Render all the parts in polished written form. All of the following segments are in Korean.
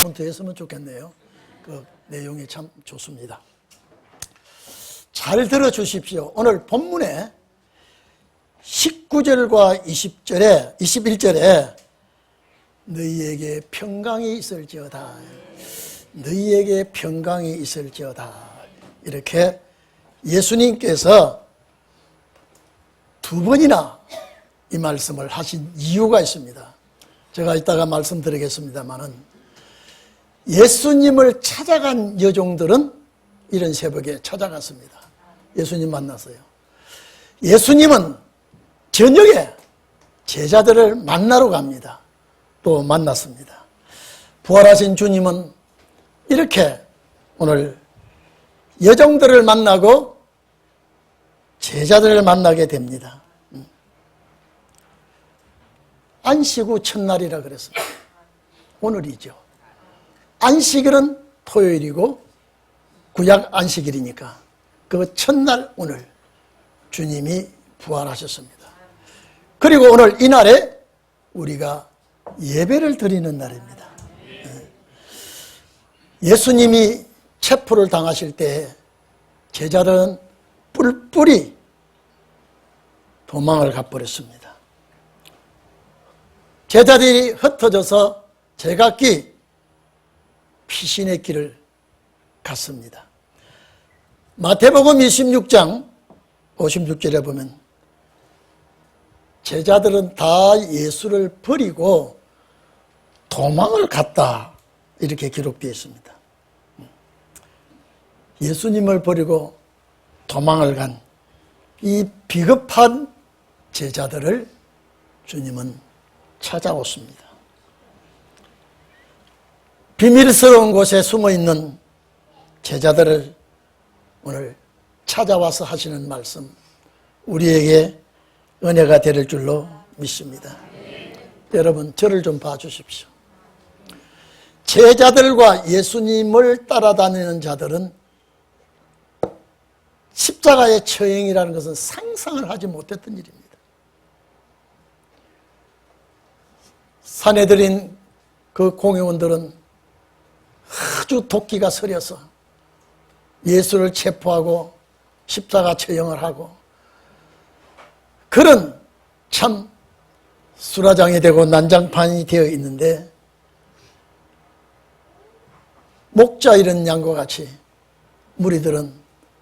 좀 더 했으면 좋겠네요. 그 내용이 참 좋습니다. 잘 들어주십시오. 오늘 본문에 19절과 20절에 21절에 너희에게 평강이 있을지어다. 너희에게 평강이 있을지어다. 이렇게 예수님께서 두 번이나 이 말씀을 하신 이유가 있습니다. 제가 이따가 말씀드리겠습니다만은 예수님을 찾아간 여종들은 이런 새벽에 찾아갔습니다. 예수님 만났어요. 예수님은 저녁에 제자들을 만나러 갑니다. 또 만났습니다. 부활하신 주님은 이렇게 오늘 여종들을 만나고 제자들을 만나게 됩니다. 안식 후 첫날이라 그랬습니다. 오늘이죠. 안식일은 토요일이고 구약 안식일이니까 그 첫날 오늘 주님이 부활하셨습니다. 그리고 오늘 이날에 우리가 예배를 드리는 날입니다. 예수님이 체포를 당하실 때 제자들은 뿔뿔이 도망을 가버렸습니다. 제자들이 흩어져서 제각기 피신의 길을 갔습니다. 마태복음 26장 56절에 보면 제자들은 다 예수를 버리고 도망을 갔다 이렇게 기록되어 있습니다. 예수님을 버리고 도망을 간 이 비겁한 제자들을 주님은 찾아오십니다. 비밀스러운 곳에 숨어있는 제자들을 오늘 찾아와서 하시는 말씀, 우리에게 은혜가 될 줄로 믿습니다. 여러분, 저를 좀 봐주십시오. 제자들과 예수님을 따라다니는 자들은 십자가의 처형이라는 것은 상상을 하지 못했던 일입니다. 산헤드린 그 공회원들은 아주 도끼가 서려서 예수를 체포하고 십자가 처형을 하고 그런 참 수라장이 되고 난장판이 되어 있는데 목자 잃은 양과 같이 무리들은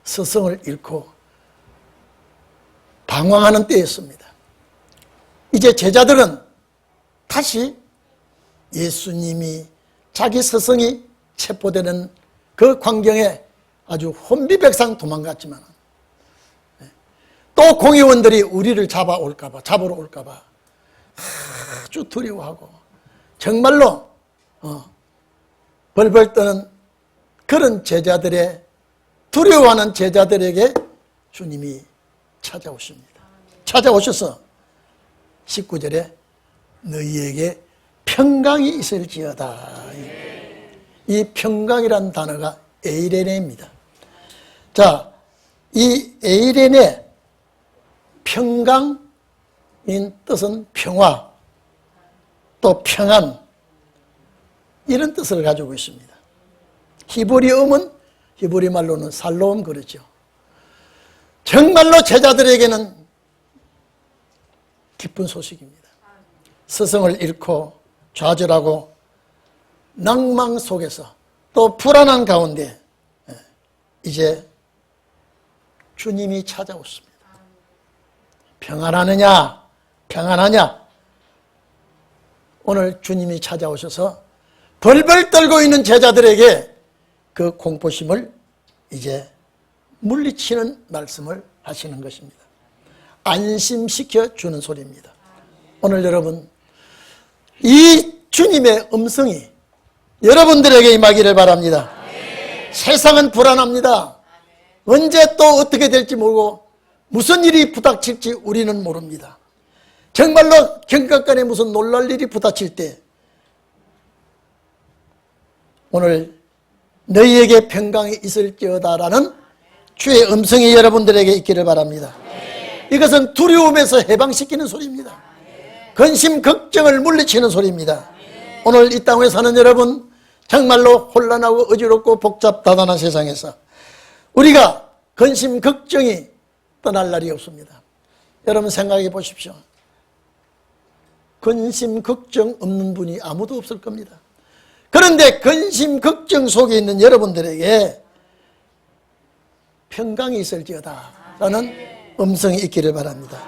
스승을 잃고 방황하는 때였습니다. 이제 제자들은 다시 예수님이 자기 스승이 체포되는 그 광경에 아주 혼비백상 도망갔지만 또 공의원들이 우리를 잡으러 올까봐 아주 두려워하고 정말로 벌벌 떠는 그런 제자들의 두려워하는 제자들에게 주님이 찾아오십니다. 찾아오셔서 19절에 너희에게 평강이 있을지어다. 이 평강이라는 단어가 에이레네입니다. 자, 이 에이레네 평강인 뜻은 평화, 또 평안 이런 뜻을 가지고 있습니다. 히브리어는 히브리 말로는 살롬 그러죠. 정말로 제자들에게는 기쁜 소식입니다. 스승을 잃고 좌절하고 낭망 속에서 또 불안한 가운데 이제 주님이 찾아오십니다. 평안하느냐? 평안하냐? 오늘 주님이 찾아오셔서 벌벌 떨고 있는 제자들에게 그 공포심을 이제 물리치는 말씀을 하시는 것입니다. 안심시켜 주는 소리입니다. 오늘 여러분, 이 주님의 음성이 여러분들에게 임하기를 바랍니다. 세상은 불안합니다. 언제 또 어떻게 될지 모르고 무슨 일이 부닥칠지 우리는 모릅니다. 정말로 경각간에 무슨 놀랄 일이 부닥칠 때 오늘 너희에게 평강이 있을지어다라는 주의 음성이 여러분들에게 있기를 바랍니다. 이것은 두려움에서 해방시키는 소리입니다. 근심, 걱정을 물리치는 소리입니다. 오늘 이 땅에 사는 여러분, 정말로 혼란하고 어지럽고 복잡다단한 세상에서 우리가 근심 걱정이 떠날 날이 없습니다. 여러분 생각해 보십시오. 근심 걱정 없는 분이 아무도 없을 겁니다. 그런데 근심 걱정 속에 있는 여러분들에게 평강이 있을지어다 라는 음성이 있기를 바랍니다.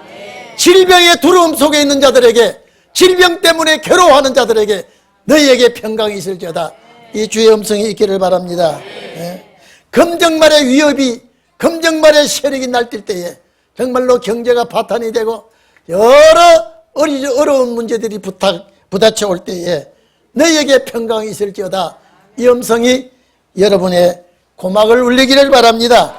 질병의 두려움 속에 있는 자들에게, 질병 때문에 괴로워하는 자들에게 너희에게 평강이 있을지어다, 이 주의 음성이 있기를 바랍니다. 검정말의 위협이, 검정말의 세력이 날뛸 때에 정말로 경제가 파탄이 되고 여러 어려운 문제들이 부딪혀 올 때에 너희에게 평강이 있을지어다, 이 음성이 여러분의 고막을 울리기를 바랍니다.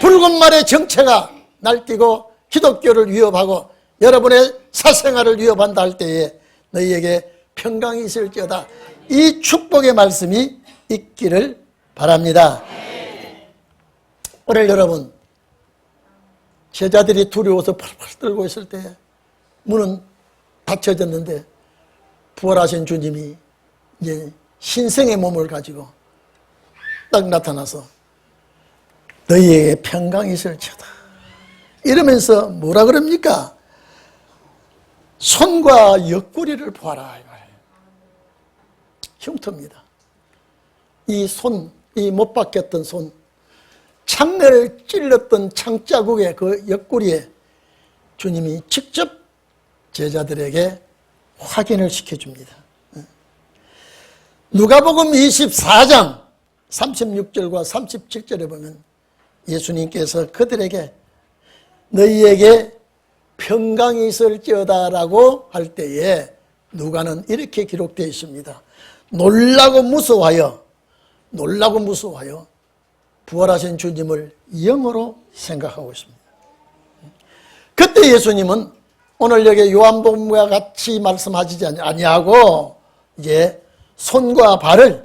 붉은 말의 정체가 날뛰고 기독교를 위협하고 여러분의 사생활을 위협한다 할 때에 너희에게 평강이 있을지어다, 이 축복의 말씀이 있기를 바랍니다. 오늘 여러분, 제자들이 두려워서 펄펄 떨고 있을 때 문은 닫혀졌는데 부활하신 주님이 이제 신성의 몸을 가지고 딱 나타나서 너희에게 평강이 있을지어다 이러면서 뭐라 그럽니까? 손과 옆구리를 보아라. 흉터입니다. 이 손, 이 못 박혔던 손, 창을 찔렀던 창자국의 그 옆구리에 주님이 직접 제자들에게 확인을 시켜줍니다. 누가복음 24장 36절과 37절에 보면 예수님께서 그들에게 너희에게 평강이 있을지어다라고 할 때에 누가는 이렇게 기록되어 있습니다. 놀라고 무서워하여 부활하신 주님을 영어로 생각하고 있습니다. 그때 예수님은 오늘 여기 요한복음과 같이 말씀하시지 아니하고 이제 손과 발을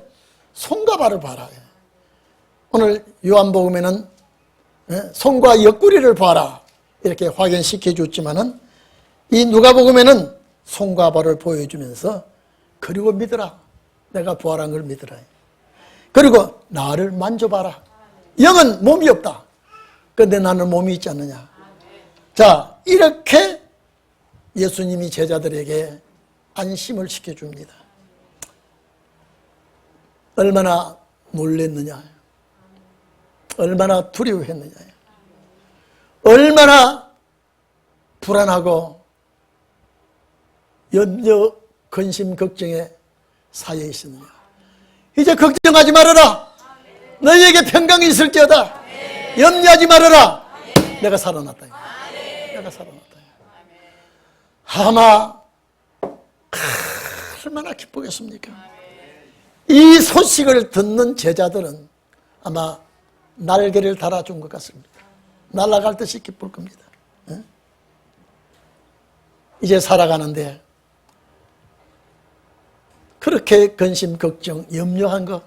봐라. 오늘 요한복음에는 손과 옆구리를 봐라 이렇게 확인시켜 줬지만은 이 누가복음에는 손과 발을 보여주면서 그리고 믿으라. 내가 부활한 걸 믿으라. 그리고 나를 만져봐라. 영은 몸이 없다. 그런데 나는 몸이 있지 않느냐. 자, 이렇게 예수님이 제자들에게 안심을 시켜줍니다. 얼마나 놀랬느냐, 얼마나 두려워했느냐, 얼마나 불안하고 염려, 근심, 걱정에 사여 있었느냐. 이제 걱정하지 말아라. 너희에게 평강이 있을지어다. 염려하지 말아라. 내가 살아났다. 내가 살아났다. 아마 얼마나 기쁘겠습니까? 이 소식을 듣는 제자들은 아마 날개를 달아준 것 같습니다. 날아갈 듯이 기쁠 겁니다. 이제 살아가는데 그렇게 근심, 걱정, 염려한 거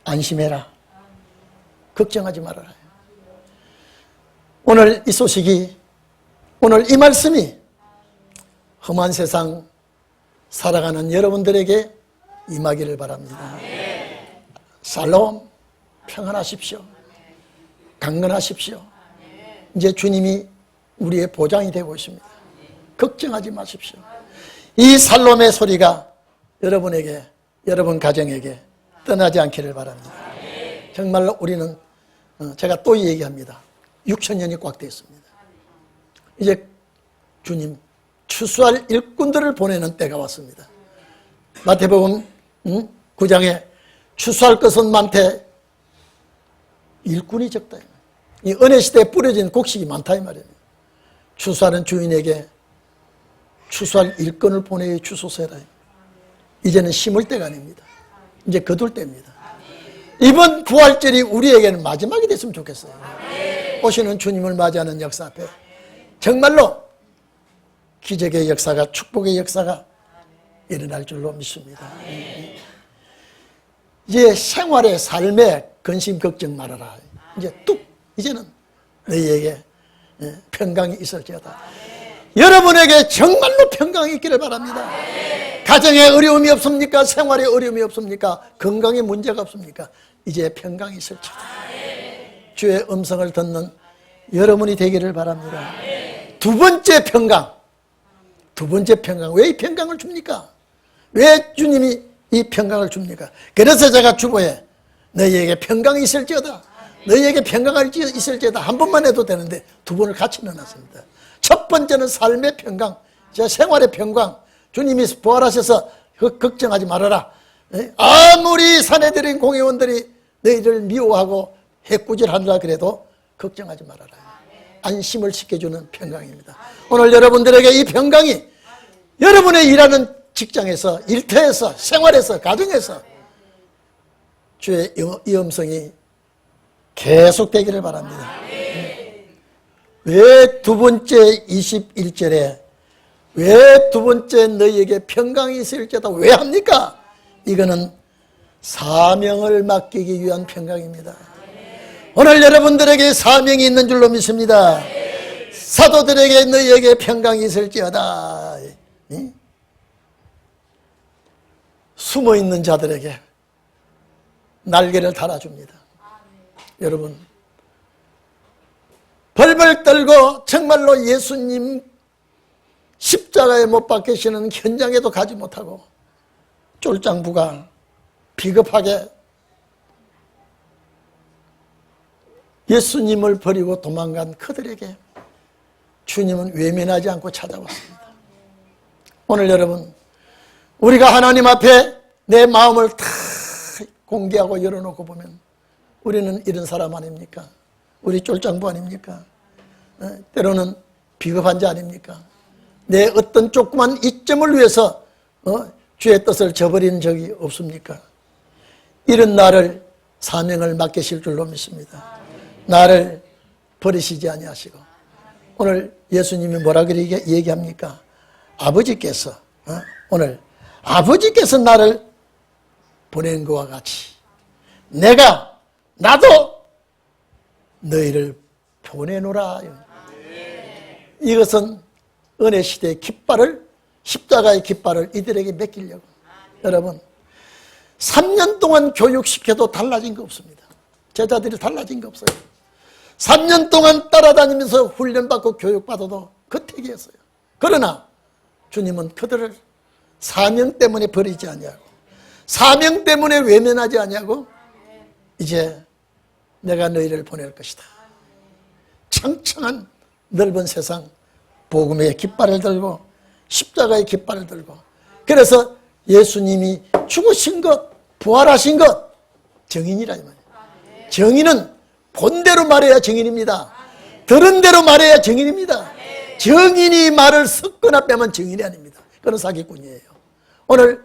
안심해라. 걱정하지 말아라. 오늘 이 소식이, 오늘 이 말씀이 험한 세상 살아가는 여러분들에게 임하기를 바랍니다. 샬롬, 평안하십시오. 강건하십시오. 이제 주님이 우리의 보장이 되고 있습니다. 걱정하지 마십시오. 이 샬롬의 소리가 여러분에게, 여러분 가정에게 떠나지 않기를 바랍니다. 정말로 우리는, 제가 또 얘기합니다. 6,000년이 꽉 되어 있습니다. 이제 주님 추수할 일꾼들을 보내는 때가 왔습니다. 마태복음 9장에 추수할 것은 많되 일꾼이 적다. 이 은혜 시대에 뿌려진 곡식이 많다 이 말이에요. 추수하는 주인에게 추수할 일꾼을 보내 주소서라. 이제는 심을 때가 아닙니다. 이제 거둘 때입니다. 이번 부활절이 우리에게는 마지막이 됐으면 좋겠어요. 오시는 주님을 맞이하는 역사 앞에 정말로 기적의 역사가, 축복의 역사가 일어날 줄로 믿습니다. 이제 생활의 삶에 근심 걱정 말아라. 이제 이제는 너희에게 평강이 있을지어다. 여러분에게 정말로 평강이 있기를 바랍니다. 가정에 어려움이 없습니까? 생활에 어려움이 없습니까? 건강에 문제가 없습니까? 이제 평강이 있을지어다. 주의 음성을 듣는 여러분이 되기를 바랍니다. 두 번째 평강. 두 번째 평강. 왜 이 평강을 줍니까? 왜 주님이 이 평강을 줍니까? 그래서 제가 주보에 너희에게 평강이 있을지어다. 너희에게 평강이 있을지어다. 한 번만 해도 되는데 두 번을 같이 넣어놨습니다. 첫 번째는 삶의 평강, 생활의 평강. 주님이 부활하셔서 걱정하지 말아라. 아무리 사내들인 공회원들이 너희를 미워하고 해꾸질하느라 그래도 걱정하지 말아라. 안심을 시켜주는 평강입니다. 오늘 여러분들에게 이 평강이 여러분의 일하는 직장에서, 일터에서, 생활에서, 가정에서 주의 이 음성이 계속되기를 바랍니다. 왜 두 번째 21절에 왜 두 번째 너희에게 평강이 있을지어다 왜 합니까? 이거는 사명을 맡기기 위한 평강입니다. 오늘 여러분들에게 사명이 있는 줄로 믿습니다. 사도들에게 너희에게 평강이 있을지어다. 숨어있는 자들에게 날개를 달아줍니다. 여러분, 벌벌 떨고 정말로 예수님 십자가에 못 박히시는 현장에도 가지 못하고 쫄장부가 비겁하게 예수님을 버리고 도망간 그들에게 주님은 외면하지 않고 찾아왔습니다. 오늘 여러분, 우리가 하나님 앞에 내 마음을 다 공개하고 열어놓고 보면 우리는 이런 사람 아닙니까? 우리 쫄장부 아닙니까? 때로는 비겁한 자 아닙니까? 내 어떤 조그만 이점을 위해서 주의 뜻을 저버린 적이 없습니까? 이런 나를 사명을 맡기실 줄로 믿습니다. 나를 버리시지 아니하시고 오늘 예수님이 뭐라 그렇게 얘기합니까? 아버지께서 오늘 아버지께서 나를 보낸 것과 같이 나도 너희를 보내노라. 이것은 은혜 시대의 깃발을 십자가의 깃발을 이들에게 맡기려고. 여러분 3년 동안 교육시켜도 달라진 거 없습니다. 제자들이 달라진 거 없어요. 3년 동안 따라다니면서 훈련받고 교육받아도 그태기였어요. 그러나 주님은 그들을 사명 때문에 버리지 아니하고 사명 때문에 외면하지 아니하고 이제 내가 너희를 보낼 것이다. 창창한 넓은 세상 복음의 깃발을 들고 십자가의 깃발을 들고 그래서 예수님이 죽으신 것 부활하신 것 정인이라 이 말이에요. 정인은 본대로 말해야 정인입니다. 들은 대로 말해야 정인입니다. 정인이 말을 섞거나 빼면 정인이 아닙니다. 그건 사기꾼이에요. 오늘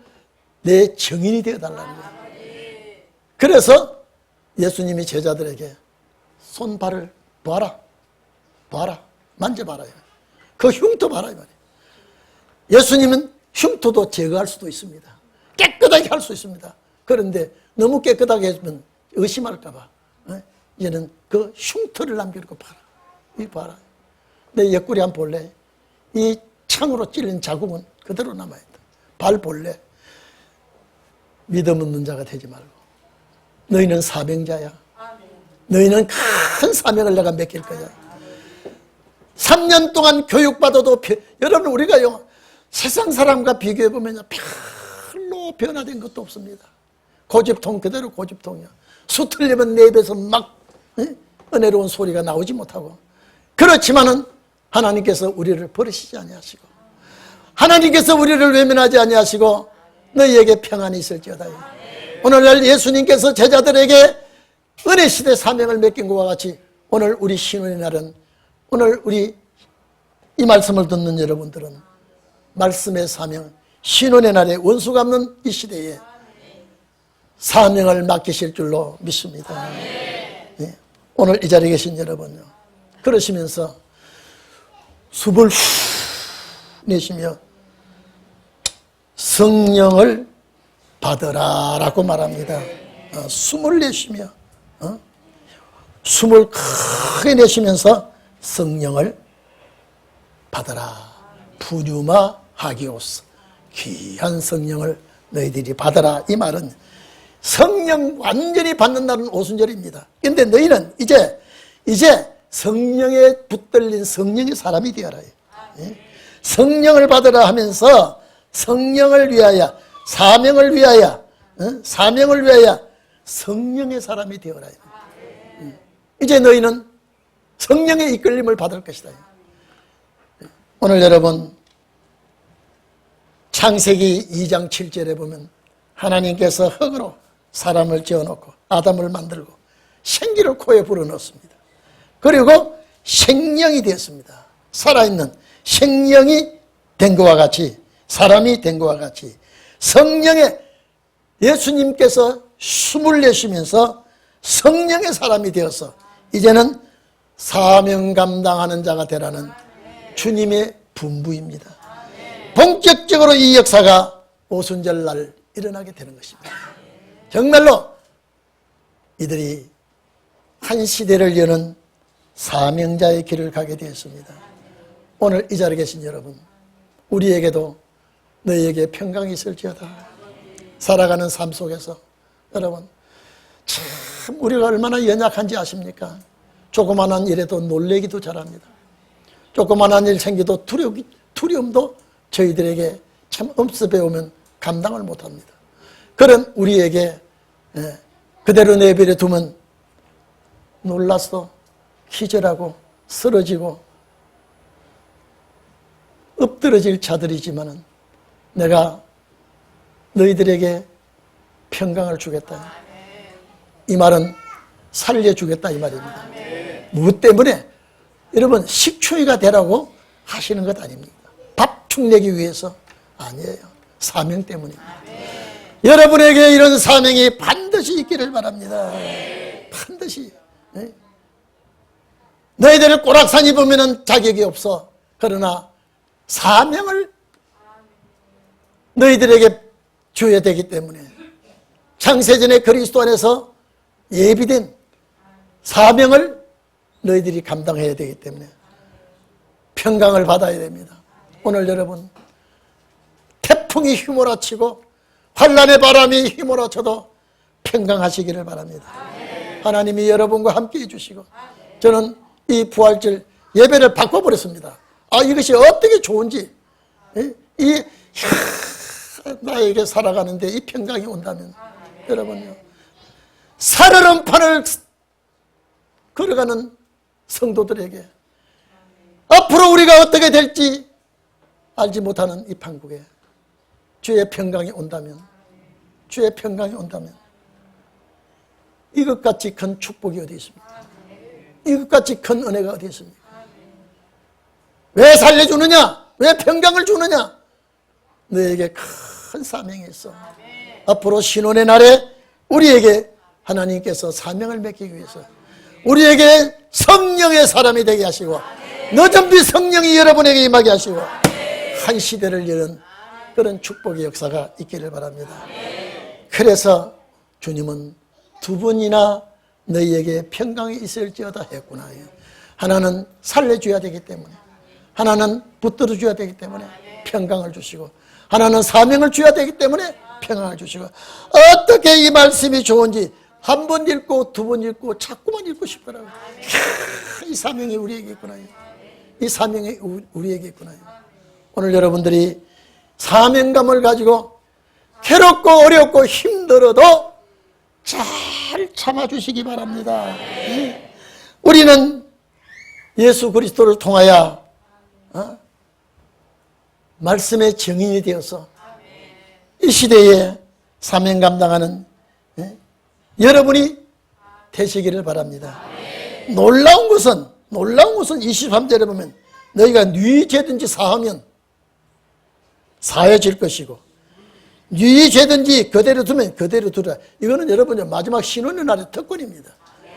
내 정인이 되어달라는 거예요. 그래서 예수님이 제자들에게 손발을 봐라 만져봐라. 그 흉터 봐라 이 말이에요. 예수님은 흉터도 제거할 수도 있습니다. 깨끗하게 할 수 있습니다. 그런데 너무 깨끗하게 했으면 의심할까 봐 이제는 그 흉터를 남겨놓고 봐라. 이 봐라. 내 옆구리 한번 볼래? 이 창으로 찔린 자국은 그대로 남아있다. 발 볼래? 믿음 없는 자가 되지 말고 너희는 사명자야. 너희는 큰 사명을 내가 맡길 거야. 3년 동안 교육받아도 여러분 우리가요 세상 사람과 비교해보면 별로 변화된 것도 없습니다. 고집통 그대로 고집통이야. 수틀리면 내 입에서 막 은혜로운 소리가 나오지 못하고 그렇지만은 하나님께서 우리를 버리시지 아니하시고 하나님께서 우리를 외면하지 아니하시고 너희에게 평안이 있을지어다. 오늘날 예수님께서 제자들에게 은혜시대 사명을 맡긴 것과 같이 오늘 우리 신혼의 날은 오늘 우리 이 말씀을 듣는 여러분들은 말씀의 사명 신혼의 날에 원수가 없는 이 시대에 사명을 맡기실 줄로 믿습니다. 네. 오늘 이 자리에 계신 여러분요 그러시면서 숨을 후 내쉬며 성령을 받으라 라고 말합니다. 숨을 내쉬며 숨을 크게 내쉬면서 성령을 받으라. 푸뉴마 하기오스 귀한 성령을 너희들이 받아라. 이 말은 성령 완전히 받는 날은 오순절입니다. 근데 너희는 이제 성령에 붙들린 성령의 사람이 되어라. 성령을 받으라 하면서 성령을 위하여, 사명을 위하여 성령의 사람이 되어라. 이제 너희는 성령의 이끌림을 받을 것이다. 오늘 여러분 창세기 2장 7절에 보면 하나님께서 흙으로 사람을 지어놓고 아담을 만들고 생기를 코에 불어넣습니다. 그리고 생명이 되었습니다. 살아있는 생명이 된 것과 같이, 사람이 된 것과 같이 성령의, 예수님께서 숨을 내쉬면서 성령의 사람이 되어서 이제는 사명 감당하는 자가 되라는 주님의 분부입니다. 본격적으로 이 역사가 오순절 날 일어나게 되는 것입니다. 정말로 이들이 한 시대를 여는 사명자의 길을 가게 되었습니다. 오늘 이 자리에 계신 여러분, 우리에게도 너희에게 평강이 있을지어다. 살아가는 삶 속에서 여러분 참 우리가 얼마나 연약한지 아십니까? 조그만한 일에도 놀래기도 잘합니다. 조그만한 일 생기도 두려움도 저희들에게 참 엄습해 오면 감당을 못합니다. 그런 우리에게 그대로 내버려 두면 놀라서 기절하고 쓰러지고 엎드러질 자들이지만은 내가 너희들에게 평강을 주겠다. 이 말은 살려주겠다 이 말입니다. 무엇 때문에? 여러분 식초이가 되라고 하시는 것 아닙니까? 밥 축내기 위해서 아니에요. 사명 때문입니다. 여러분에게 이런 사명이 반드시 있기를 바랍니다. 반드시. 너희들을 꼬락산 입으면 자격이 없어. 그러나 사명을 너희들에게 줘야 되기 때문에 창세전에 그리스도 안에서 예비된 사명을 너희들이 감당해야 되기 때문에 평강을 받아야 됩니다. 오늘 여러분 태풍이 휘몰아치고 환란의 바람이 휘몰아쳐도 평강하시기를 바랍니다. 하나님이 여러분과 함께 해주시고 저는 이 부활절 예배를 바꿔버렸습니다. 이것이 어떻게 좋은지 나에게 살아가는데 이 평강이 온다면 여러분요 살얼음판을 걸어가는 성도들에게 앞으로 우리가 어떻게 될지 알지 못하는 이 판국에 주의 평강이 온다면 이것같이 큰 축복이 어디 있습니까? 이것같이 큰 은혜가 어디 있습니까? 왜 살려주느냐? 왜 평강을 주느냐? 너에게 큰 사명이 있어. 앞으로 신혼의 날에 우리에게 하나님께서 사명을 맡기기 위해서 우리에게 성령의 사람이 되게 하시고 늦은 빛 성령이 여러분에게 임하게 하시고 한 시대를 여는 그런 축복의 역사가 있기를 바랍니다. 그래서 주님은 두 번이나 너희에게 평강이 있을지어다 했구나. 하나는 살려줘야 되기 때문에, 하나는 붙들어줘야 되기 때문에 평강을 주시고, 하나는 사명을 줘야 되기 때문에 평강을 주시고, 어떻게 이 말씀이 좋은지 한 번 읽고 두 번 읽고 자꾸만 읽고 싶더라고요. 이 사명이 우리에게 있구나. 이 사명이 우리에게 있구나. 오늘 여러분들이 사명감을 가지고 괴롭고 어렵고 힘들어도 잘 참아주시기 바랍니다. 우리는 예수 그리스도를 통하여 말씀의 증인이 되어서 이 시대에 사명 감당하는 여러분이 되시기를 바랍니다. 놀라운 것은 23절에 보면 너희가 네 죄든지 사하면 사해질 것이고 네 죄든지 그대로 두면 그대로 두라. 이거는 여러분 마지막 신혼의 날의 특권입니다.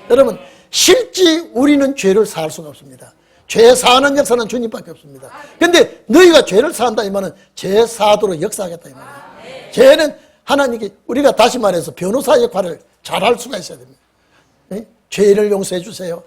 여러분 실제 우리는 죄를 사할 수가 없습니다. 죄 사하는 역사는 주님밖에 없습니다. 근데 너희가 죄를 사한다 이 말은 죄 사도록 역사하겠다 이 말이에요. 죄는 하나님께 우리가 다시 말해서 변호사 역할을 잘할 수가 있어야 됩니다. 죄를 용서해 주세요.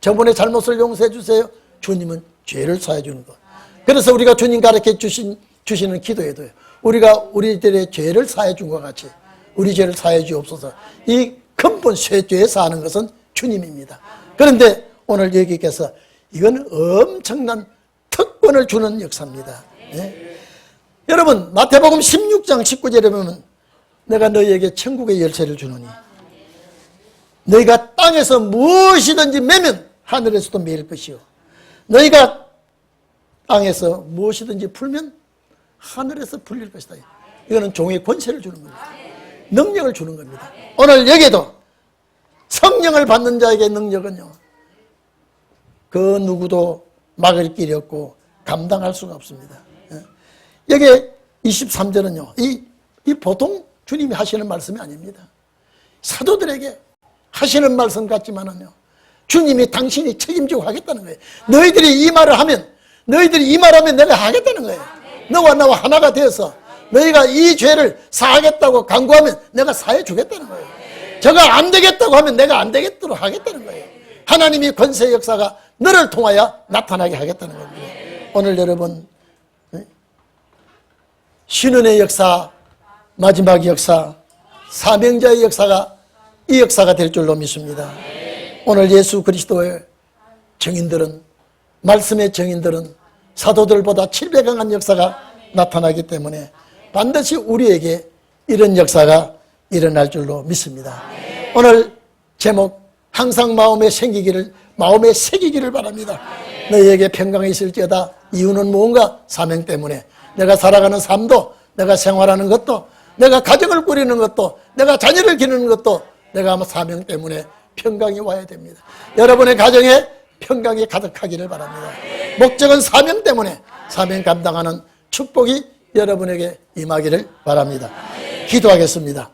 저번에 잘못을 용서해 주세요. 주님은 죄를 사해 주는 것. 그래서 우리가 주님 가르쳐 주신 주시는 기도에도요. 우리가 우리들의 죄를 사해 준 것 같이 우리 죄를 사해 주옵소서. 이 근본 쇠죄에 사는 것은 주님입니다. 그런데 오늘 여기께서 이건 엄청난 특권을 주는 역사입니다. 네? 여러분 마태복음 16장 19절에 보면 내가 너희에게 천국의 열쇠를 주노니 너희가 땅에서 무엇이든지 매면 하늘에서도 매일 것이요 너희가 땅에서 무엇이든지 풀면 하늘에서 풀릴 것이다. 이거는 종의 권세를 주는 겁니다. 능력을 주는 겁니다. 오늘 여기에도 성령을 받는 자에게 능력은요 그 누구도 막을 길이 없고 감당할 수가 없습니다. 여기에 23절은요 이 보통 주님이 하시는 말씀이 아닙니다. 사도들에게 하시는 말씀 같지만은요 주님이 당신이 책임지고 하겠다는 거예요. 너희들이 이 말을 하면 내가 하겠다는 거예요. 너와 나와 하나가 되어서 너희가 이 죄를 사하겠다고 강구하면 내가 사해 주겠다는 거예요. 저가 안 되겠다고 하면 내가 안 되겠도록 하겠다는 거예요. 하나님이 권세 역사가 너를 통하여 나타나게 하겠다는 겁니다. 오늘 여러분 신은의 역사, 마지막 역사, 사명자의 역사가 이 역사가 될 줄로 믿습니다. 오늘 예수 그리스도의 증인들은 말씀의 증인들은 사도들보다 7배 강한 역사가 나타나기 때문에 반드시 우리에게 이런 역사가 일어날 줄로 믿습니다. 오늘 제목 항상 마음에 새기기를 바랍니다. 너희에게 평강이 있을지어다. 이유는 무언가? 사명 때문에. 내가 살아가는 삶도, 내가 생활하는 것도, 내가 가정을 꾸리는 것도, 내가 자녀를 기르는 것도 내가 아마 사명 때문에 평강이 와야 됩니다. 여러분의 가정에 평강이 가득하기를 바랍니다. 목적은 사명 때문에 사명 감당하는 축복이 여러분에게 임하기를 바랍니다. 기도하겠습니다.